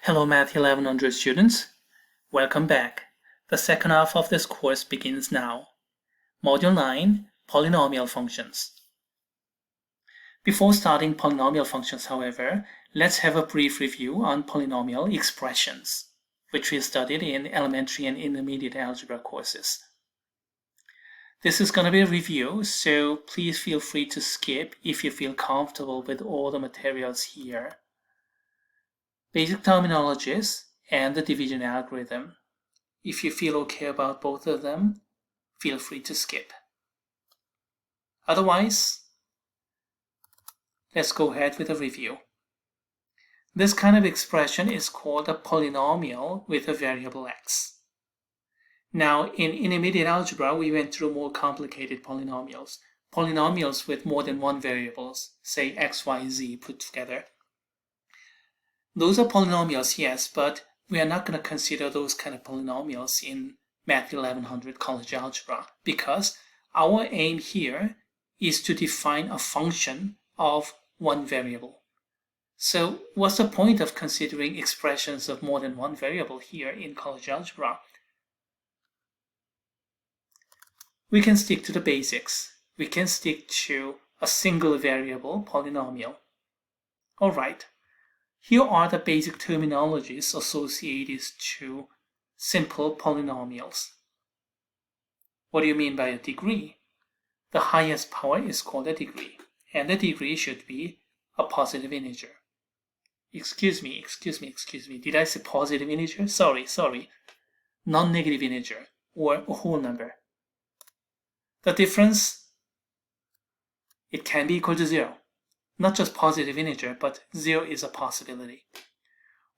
Hello Math 1100 students, welcome back. The second half of this course begins now. Module 9, Polynomial Functions. Before starting polynomial functions, however, let's have a brief review on polynomial expressions, which we studied in elementary and intermediate algebra courses. This is going to be a review, so please feel free to skip if you feel comfortable with all the materials here. Basic terminologies and the division algorithm. If you feel okay about both of them, feel free to skip. Otherwise, let's go ahead with a review. This kind of expression is called a polynomial with a variable x. Now, in intermediate algebra, we went through more complicated polynomials. Polynomials with more than one variables, say x, y, z put together. Those are polynomials, yes, but we are not going to consider those kind of polynomials in Math 1100 college algebra because our aim here is to define a function of one variable. So what's the point of considering expressions of more than one variable here in college algebra? We can stick to the basics. We can stick to a single variable polynomial. All right. Here are the basic terminologies associated to simple polynomials. What do you mean by a degree? The highest power is called a degree, and the degree should be a positive integer. Excuse me. Did I say positive integer? Sorry. Non-negative integer, or a whole number. The difference, it can be equal to 0. Not just positive integer, but 0 is a possibility.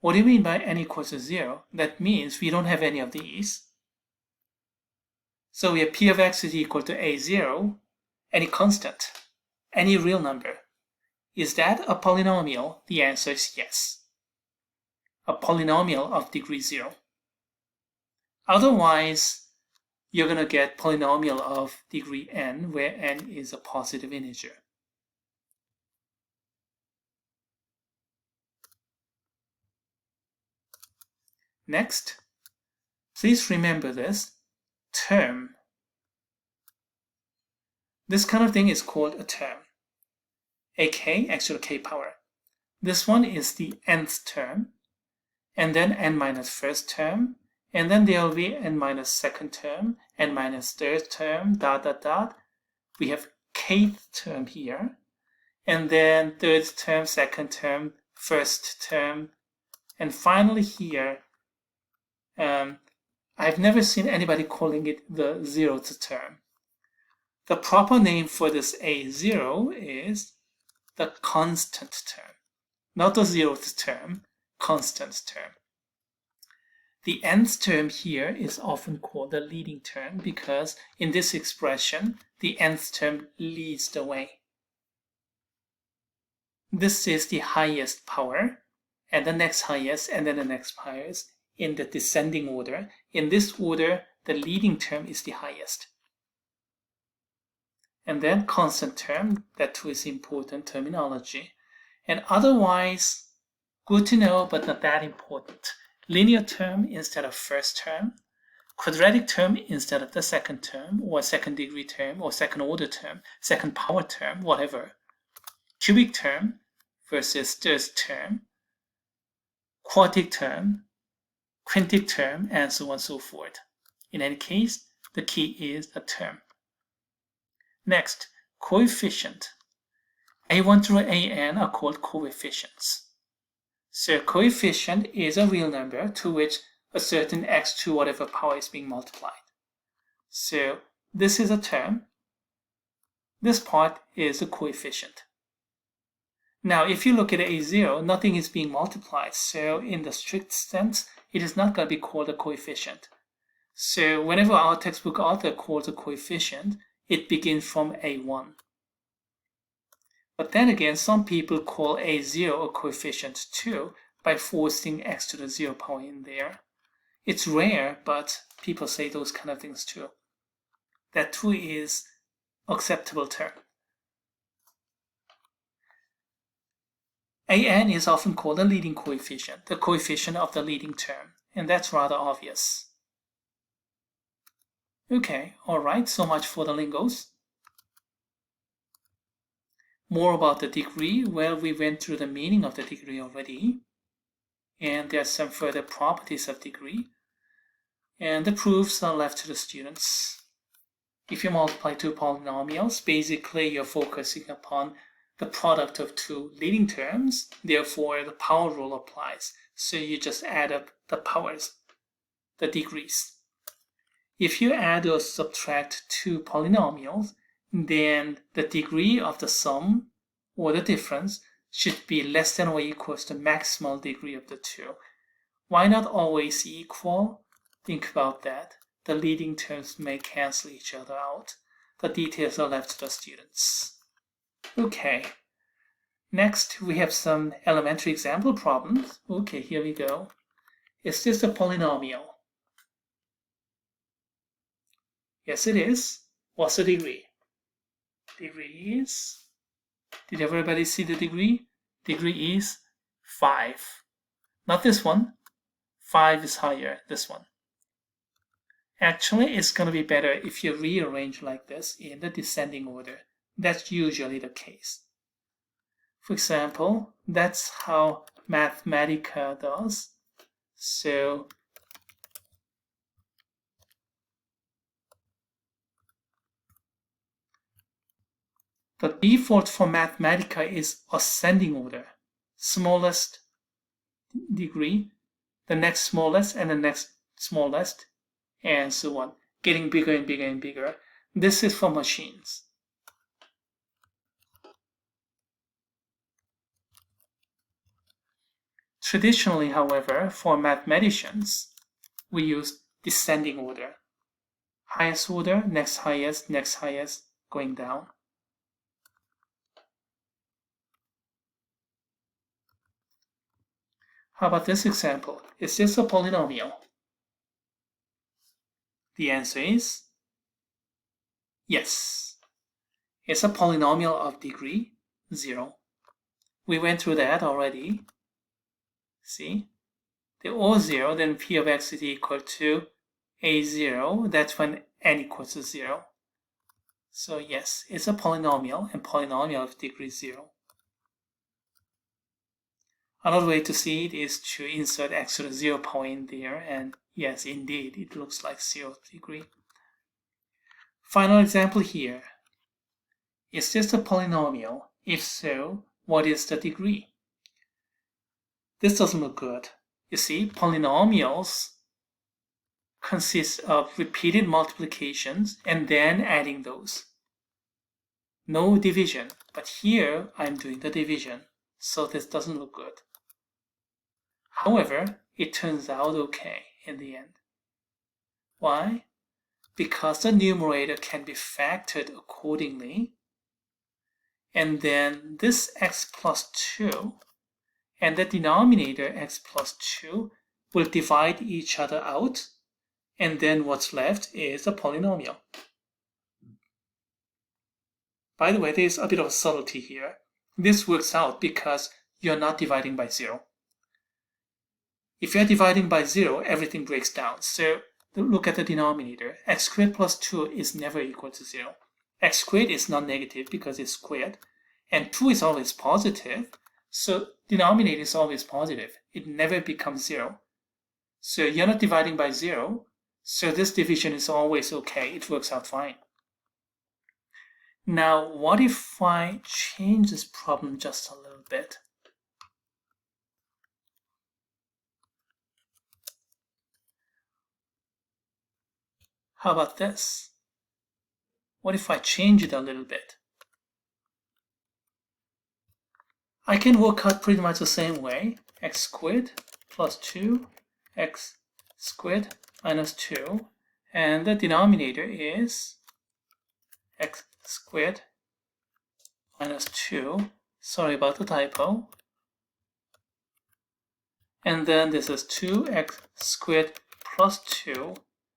What do you mean by n equals to 0? That means we don't have any of these. So we have p of x is equal to a0, any constant, any real number. Is that a polynomial? The answer is yes. A polynomial of degree 0. Otherwise, you're going to get polynomial of degree n, where n is a positive integer. Next, please remember this term. This kind of thing is called a term. AK, x to the k power. This one is the nth term, and then n minus first term, and then there will be n minus second term, n minus third term, ... We have kth term here, and then third term, second term, first term, and finally here, I've never seen anybody calling it the 0th term. The proper name for this A0 is the constant term. Not the 0th term, constant term. The nth term here is often called the leading term because in this expression, the nth term leads the way. This is the highest power, and the next highest, and then the next highest, in the descending order. In this order, the leading term is the highest. And then constant term, that too is important terminology. And otherwise, good to know, but not that important. Linear term instead of first term, quadratic term instead of the second term, or second degree term, or second order term, second power term, whatever. Cubic term versus third term, quartic term, quintic term, and so on and so forth. In any case, the key is a term. Next, coefficient. A1 through an are called coefficients. So coefficient is a real number to which a certain x to whatever power is being multiplied. So this is a term. This part is a coefficient. Now, if you look at A0, nothing is being multiplied. So in the strict sense, it is not going to be called a coefficient. So whenever our textbook author calls a coefficient, it begins from A1. But then again, some people call A0 a coefficient too by forcing x to the 0 power in there. It's rare, but people say those kind of things too. That too is acceptable term. an is often called the leading coefficient, the coefficient of the leading term, and that's rather obvious. Okay, alright, so much for the lingos. More about the degree. Well, we went through the meaning of the degree already, and there are some further properties of degree, and the proofs are left to the students. If you multiply two polynomials, basically you're focusing upon the product of two leading terms, therefore the power rule applies. So you just add up the powers, the degrees. If you add or subtract two polynomials, then the degree of the sum or the difference should be less than or equals to the maximal degree of the two. Why not always equal? Think about that. The leading terms may cancel each other out. The details are left to the students. Okay. Next, we have some elementary example problems. Okay, here we go. Is this a polynomial? Yes, it is. What's the degree? Degree is... Did everybody see the degree? Degree is 5. Not this one. 5 is higher, this one. Actually, it's going to be better if you rearrange like this in the descending order. That's usually the case. For example, that's how Mathematica does. So the default for Mathematica is ascending order. Smallest degree, the next smallest, and the next smallest, and so on. Getting bigger and bigger and bigger. This is for machines. Traditionally, however, for mathematicians, we use descending order. Highest order, next highest, going down. How about this example? Is this a polynomial? The answer is yes. It's a polynomial of degree 0. We went through that already. See? They're all 0, then p of x is equal to a0. That's when n equals to 0. So yes, it's a polynomial, and polynomial of degree 0. Another way to see it is to insert x to the 0 power in there, and yes, indeed, it looks like 0 degree. Final example here. Is this a polynomial? If so, what is the degree? This doesn't look good. You see, polynomials consist of repeated multiplications and then adding those. No division, but here I'm doing the division, so this doesn't look good. However, it turns out okay in the end. Why? Because the numerator can be factored accordingly, and then this x plus 2 and the denominator x plus 2 will divide each other out, and then what's left is a polynomial. By the way, there's a bit of a subtlety here. This works out because you're not dividing by 0. If you're dividing by 0, everything breaks down. So look at the denominator. X squared plus 2 is never equal to 0. X squared is not negative because it's squared. And 2 is always positive. So denominator is always positive. It never becomes 0. So you're not dividing by 0. So this division is always okay. It works out fine. Now, what if I change this problem just a little bit? How about this? What if I change it a little bit? I can work out pretty much the same way. X squared plus 2, x squared minus 2, and the denominator is x squared minus 2. Sorry about the typo. And then this is 2x squared plus 2.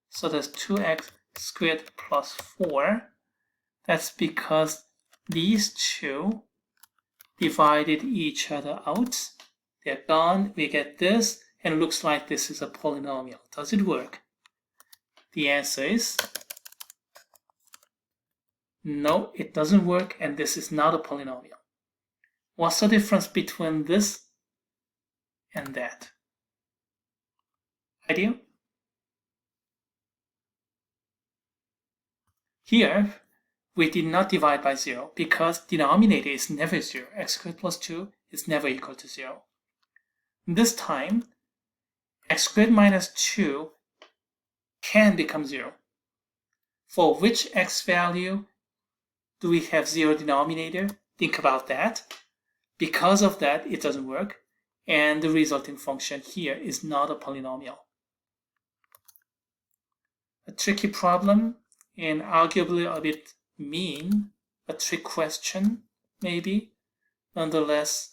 So that's 2x squared plus 4. That's because these two divided each other out. They're gone. We get this, and it looks like this is a polynomial. Does it work? The answer is no, it doesn't work, and this is not a polynomial. What's the difference between this and that? Idea? Here, we did not divide by 0 because denominator is never 0. X squared plus 2 is never equal to 0. This time, x squared minus 2 can become 0. For which x value do we have 0 denominator? Think about that. Because of that, it doesn't work, and the resulting function here is not a polynomial. A tricky problem, and arguably a bit mean, a trick question, maybe. Nonetheless,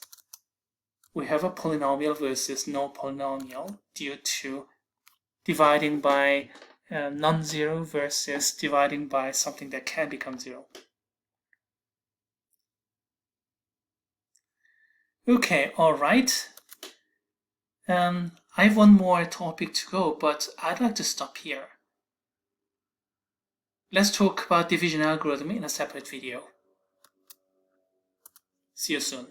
we have a polynomial versus no polynomial due to dividing by non-zero versus dividing by something that can become 0. Okay, all right. I have one more topic to go, but I'd like to stop here. Let's talk about division algorithm in a separate video. See you soon.